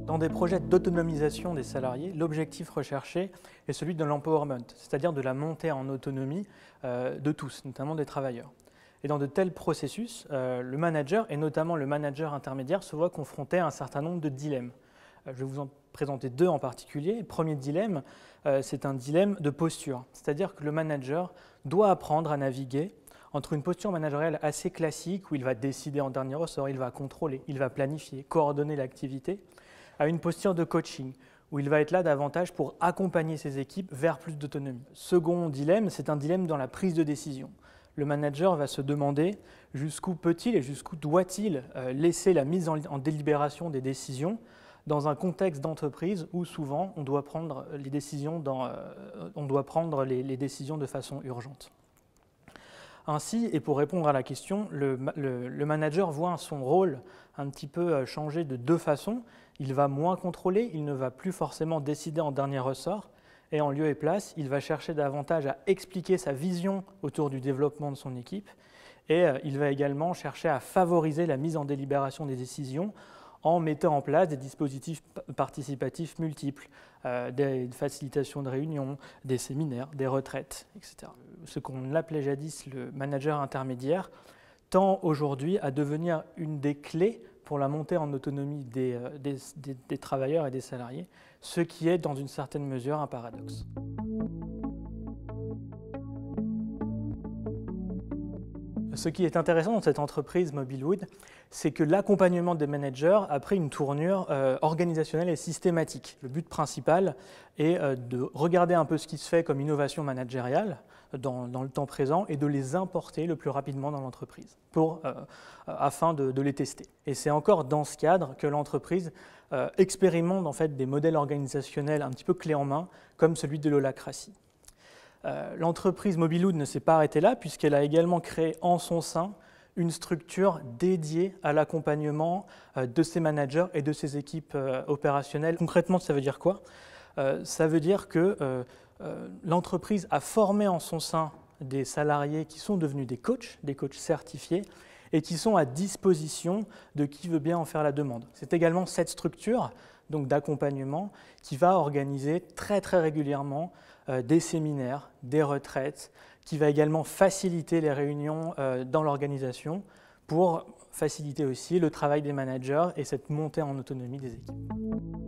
Dans des projets d'autonomisation des salariés, l'objectif recherché est celui de l'empowerment, c'est-à-dire de la montée en autonomie de tous, notamment des travailleurs. Et dans de tels processus, le manager, et notamment le manager intermédiaire, se voit confronté à un certain nombre de dilemmes. Je vais vous en présenter deux en particulier. Le premier dilemme, c'est un dilemme de posture, c'est-à-dire que le manager doit apprendre à naviguer entre une posture managériale assez classique où il va décider en dernier ressort, il va contrôler, il va planifier, coordonner l'activité, à une posture de coaching, où il va être là davantage pour accompagner ses équipes vers plus d'autonomie. Second dilemme, c'est un dilemme dans la prise de décision. Le manager va se demander jusqu'où peut-il et jusqu'où doit-il laisser la mise en délibération des décisions dans un contexte d'entreprise où souvent on doit prendre les décisions, les décisions de façon urgente. Ainsi, et pour répondre à la question, le manager voit son rôle un petit peu changer de deux façons. Il va moins contrôler, il ne va plus forcément décider en dernier ressort, et en lieu et place, il va chercher davantage à expliquer sa vision autour du développement de son équipe, et il va également chercher à favoriser la mise en délibération des décisions en mettant en place des dispositifs participatifs multiples, des facilitations de réunions, des séminaires, des retraites, etc. Ce qu'on appelait jadis le manager intermédiaire tend aujourd'hui à devenir une des clés pour la montée en autonomie des travailleurs et des salariés, ce qui est dans une certaine mesure un paradoxe. Ce qui est intéressant dans cette entreprise Mobilwood, c'est que l'accompagnement des managers a pris une tournure organisationnelle et systématique. Le but principal est de regarder un peu ce qui se fait comme innovation managériale dans le temps présent et de les importer le plus rapidement dans l'entreprise afin de les tester. Et c'est encore dans ce cadre que l'entreprise expérimente en fait des modèles organisationnels un petit peu clés en main, comme celui de l'holacratie. L'entreprise Mobilwood ne s'est pas arrêtée là puisqu'elle a également créé en son sein une structure dédiée à l'accompagnement de ses managers et de ses équipes opérationnelles. Concrètement, ça veut dire quoi ? Ça veut dire que l'entreprise a formé en son sein des salariés qui sont devenus des coachs certifiés et qui sont à disposition de qui veut bien en faire la demande. C'est également cette structure donc d'accompagnement qui va organiser très régulièrement des séminaires, des retraites, qui va également faciliter les réunions dans l'organisation pour faciliter aussi le travail des managers et cette montée en autonomie des équipes.